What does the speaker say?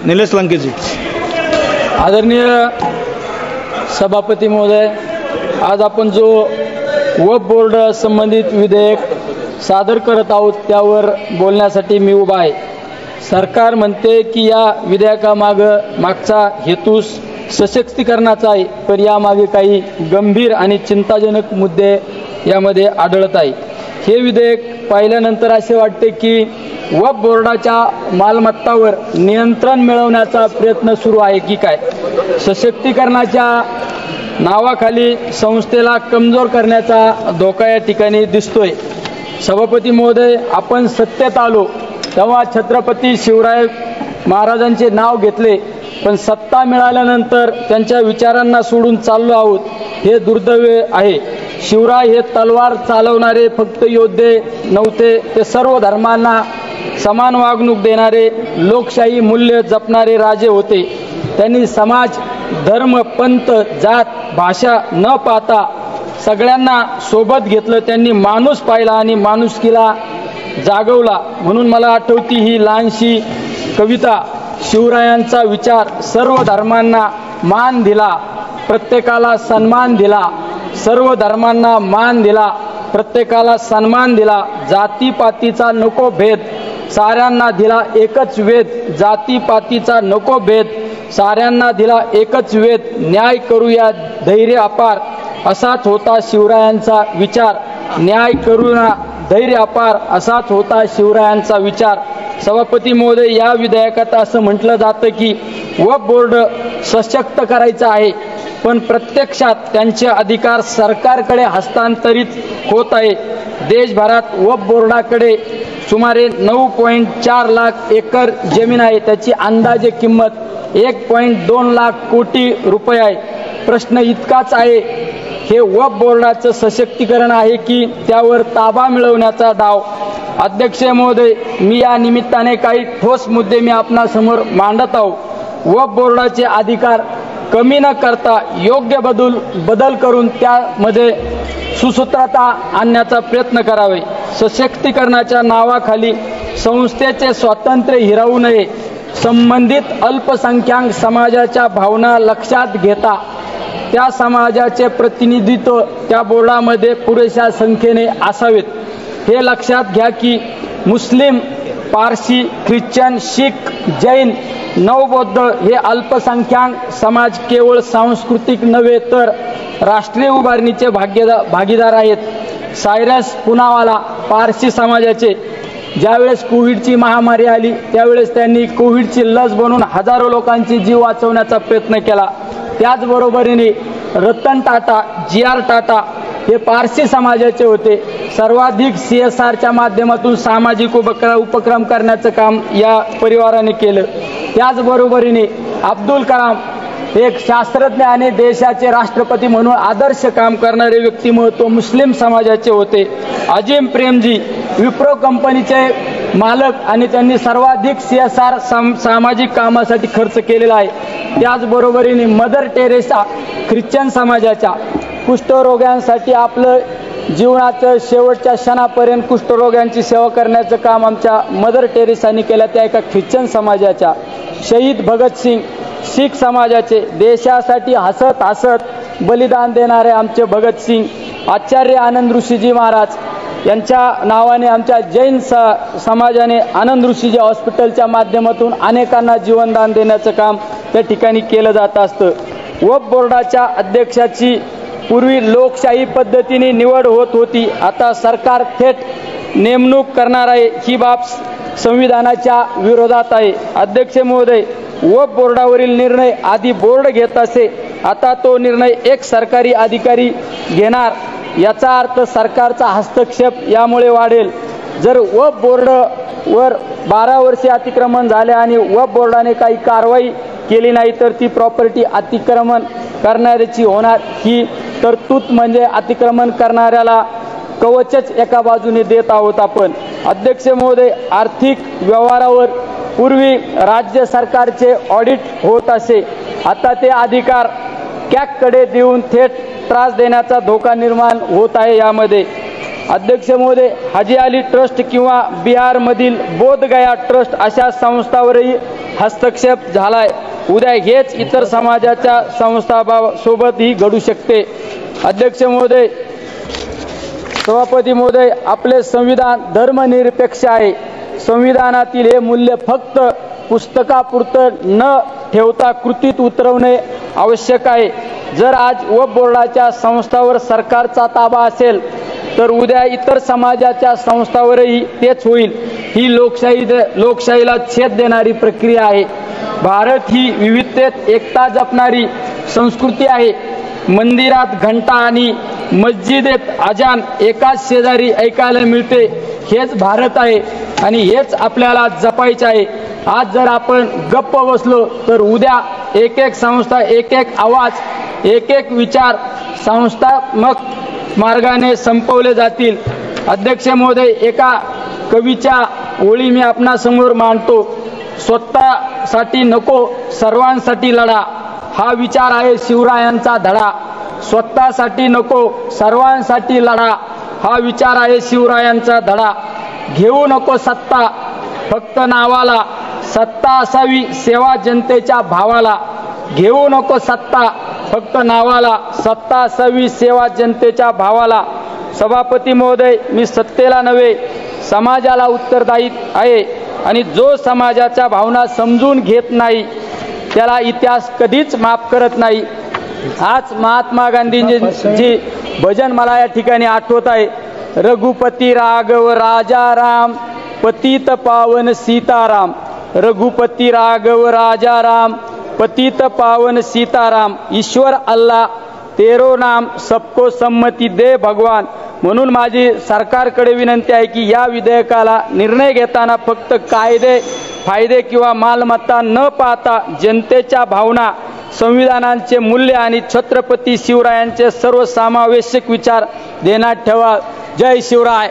निलेश लंकेजी। आदरणीय सभापती महोदय, आज आपण जो वक्फ बोर्ड संबंधित विधेयक सादर करत आहोत त्यावर बोलण्यासाठी मी उभा आहे। सरकार म्हणते की या मागचा हेतू सशक्तीकरणाचा आहे, पण यामागे काही गंभीर आणि चिंताजनक मुद्दे यामध्ये आढळत आहे। हे विधेयक पाहिल्यानंतर असे वाटते की वक्फ बोर्डाच्या मालमत्तावर नियंत्रण मिळवण्याचा प्रयत्न सुरू आहे की काय। सशक्तीकरणाच्या नावाखाली संस्थेला कमजोर करण्याचा धोका या ठिकाणी दिसतोय। सभापती महोदय, आपण सत्तेत आलो तेव्हा छत्रपती शिवराय महाराजांचे नाव घेतले, पण सत्ता मिळाल्यानंतर त्यांच्या विचारांना सोडून चाललो आहोत, हे दुर्दैव आहे। शिवराय हे तलवार चालवणारे फक्त योद्धे नव्हते, ते सर्व धर्मांना समान वागणूक देणारे, लोकशाही मूल्य जपणारे राजे होते। त्यांनी समाज, धर्म, पंथ, जात, भाषा न पाहता सगळ्यांना सोबत घेतलं। त्यांनी माणूस पाहिला आणि माणुसकीला जागवला। म्हणून मला आठवती ही लहानशी कविता, शिवरायांचा विचार, सर्व धर्मांना मान दिला, प्रत्येकाला सन्मान दिला, सर्व धर्मांना मान दिला, प्रत्येकाला सन्मान दिला, जातीपातीचा नको भेद, साऱ्यांना दिला एकच वेद, जातीपातीचा नको भेद, साऱ्यांना दिला एकच वेद, न्याय करूया धैर्य अपार, असाच होता शिवरायांचा विचार, न्याय करूया धैर्य अपार, असाच होता शिवरायांचा विचार। सभापती महोदय, या विधेयकात असं म्हटलं जातं की वक्फ बोर्ड सशक्त करायचं आहे, पण प्रत्यक्षात त्यांचे अधिकार सरकारकडे हस्तांतरित होत आहे। देशभरात वक्फ बोर्डाकडे सुमारे 9.4 लाख एकर जमीन आहे, त्याची अंदाजे किंमत 1.2 लाख कोटी रुपये आहे। प्रश्न इतकाच आहे, हे वक्फ बोर्डाचं सशक्तीकरण आहे की त्यावर ताबा मिळवण्याचा डाव। अध्यक्ष महोदय, मी या निमित्ताने काही ठोस मुद्दे मी आपणासमोर मांडत आहो। वक्फ बोर्डाचे अधिकार कमी न करता योग्य बदल करून त्यामध्ये सुसूत्रता आणण्याचा प्रयत्न करावे। सशक्तीकरणाच्या नावाखाली संस्थेचे स्वातंत्र्य हिरावू नये। संबंधित अल्पसंख्याक समाजाच्या भावना लक्षात घेता त्या समाजाचे प्रतिनिधित्व त्या बोर्डामध्ये पुरेशा संख्येने असावेत। हे लक्षात घ्या की मुस्लिम, पारसी, ख्रिश्चन, शीख, जैन, नवबौद्ध हे अल्पसंख्याक समाज केवळ सांस्कृतिक नव्हे तर राष्ट्रीय उभारणीचे भागीदार आहेत। सायरस पुनावाला पारसी समाजाचे ज्यावेळेस कोविडची महामारी आली त्यावेळेस त्यांनी कोविडची लस बनवून हजारो लोकांची जीव वाचवण्याचा प्रयत्न केला। त्याचबरोबरीने रतन टाटा, GR टाटा हे पारसी समाजाचे होते। सर्वाधिक CSRच्या माध्यमातून सामाजिक उपक्रम करण्याचं काम या परिवाराने केलं। त्याचबरोबरीने अब्दुल कलाम एक शास्त्रज्ञ आणि देशाचे राष्ट्रपती म्हणून आदर्श काम करणारे व्यक्तिमत्व मुस्लिम समाजाचे होते। अजिम प्रेमजी विप्रो कंपनीचे मालक आणि त्यांनी सर्वाधिक CSR सामाजिक कामासाठी खर्च केलेला आहे। त्याचबरोबरीने मदर टेरेसा ख्रिश्चन समाजाच्या कुष्ठरोग्यांसाठी आपलं जीवनाचं शेवटच्या क्षणापर्यंत कुष्ठरोग्यांची सेवा करण्याचं काम आमच्या मदर टेरेसांनी केलं, त्या एका ख्रिश्चन समाजाच्या। शहीद भगतसिंग शीख समाजाचे, देशासाठी हसत हसत बलिदान देणारे आमचे भगतसिंग। आचार्य आनंद ऋषीजी महाराज यांच्या नावाने आमच्या जैन समाजाने आनंद ऋषीजी हॉस्पिटलच्या माध्यमातून अनेकांना जीवनदान देण्याचं काम त्या ठिकाणी केलं जात असतं। वक्फ बोर्डाच्या अध्यक्षाची पूर्वी लोकशाही पद्धतीने निवड होत होती, आता सरकार थेट नेमणूक करणार आहे। ही बाब संविधानाच्या विरोधात आहे। अध्यक्ष महोदय, वक्फ बोर्डावरील निर्णय आधी बोर्ड घेत असे, आता तो निर्णय एक सरकारी अधिकारी घेणार, याचा अर्थ सरकारचा हस्तक्षेप यामुळे वाढेल। जर वक्फ बोर्डवर 12 वर्षे अतिक्रमण झाले आणि वक्फ बोर्डाने काही कारवाई केली नाही तर ती प्रॉपर्टी अतिक्रमण करणाऱ्याची होणार। ही तरतूद म्हणजे अतिक्रमण करणाऱ्याला कवचच एका बाजूने देत आहोत आपण। अध्यक्ष महोदय, आर्थिक व्यवहारावर पूर्वी राज्य सरकारचे ऑडिट होत असे, आता ते अधिकार कॅगकडे देऊन थेट त्रास देण्याचा धोका निर्माण होत आहे। यामध्ये अध्यक्ष महोदय, हाजी अली ट्रस्ट किंवा बिहारमधील बोधगया ट्रस्ट अशा संस्थांवरही हस्तक्षेप झालाय. उद्या हेच इतर समाजाच्या संस्थांसोबतही घडू शकते. अध्यक्ष महोदय, सभापती महोदय, आपले संविधान धर्मनिरपेक्ष आहे. संविधानातील हे मूल्य फक्त पुस्तकापुरतं न ठेवता कृतीत उतरवणे आवश्यक आहे. जर आज वक्फ बोर्डाच्या संस्थांवर सरकारचा ताबा असेल तर उद्या इतर समाजाच्या संस्थांवरही तेच होईल. ही लोकशाहीला छेद देणारी प्रक्रिया आहे. भारत ही विविधतेत एकता जपणारी संस्कृती आहे. मंदिरात घंटा आणि मस्जिदेत अजान एकाच शेजारी ऐकायला मिळते. हेच भारत आहे आणि हेच आपल्याला जपायचे आहे. आज जर आपण गप्प बसलो तर उद्या एक एक संस्था, एक एक आवाज, एक एक विचार संस्थात्मक मार्गाने संपवले जातील. अध्यक्ष महोदय, एका कवीच्या ओळी मी आपणासमोर मांडतो. स्वतःसाठी नको सर्वांसाठी लढा, हा विचार आहे शिवरायांचा धडा. स्वतःसाठी नको सर्वांसाठी लढा, हा विचार आहे शिवरायांचा धडा. घेऊ नको सत्ता फक्त नावाला, सत्ता असावी सेवा जनतेच्या भावाला. घेऊ नको सत्ता फक्त नावाला, सत्ता असावी सेवा जनतेच्या भावाला. सभापती महोदय, मी सत्तेला नव्हे समाजाला उत्तरदायी आहे आणि जो समाजाच्या भावना समजून घेत नाही त्याला इतिहास कधीच माफ करत नाही. आज महात्मा गांधींची भजन मला या ठिकाणी आठवत आहे. रघुपती राघव राजा राम, पतित पावन सीताराम. रघुपती राघव राजा राम, पतित पावन सीताराम. ईश्वर अल्लाह तेरो नाम, सबको संमती दे भगवान. म्हणून माझी सरकारकडे विनंती आहे की या विधेयकाला निर्णय घेताना फक्त कायदे, फायदे किंवा मालमत्ता न पाहता जनतेच्या भावना, संविधानाचे मूल्य आणि छत्रपती शिवरायांचे सर्वसमावेशक विचार ध्यानात ठेवा. जय शिवराय.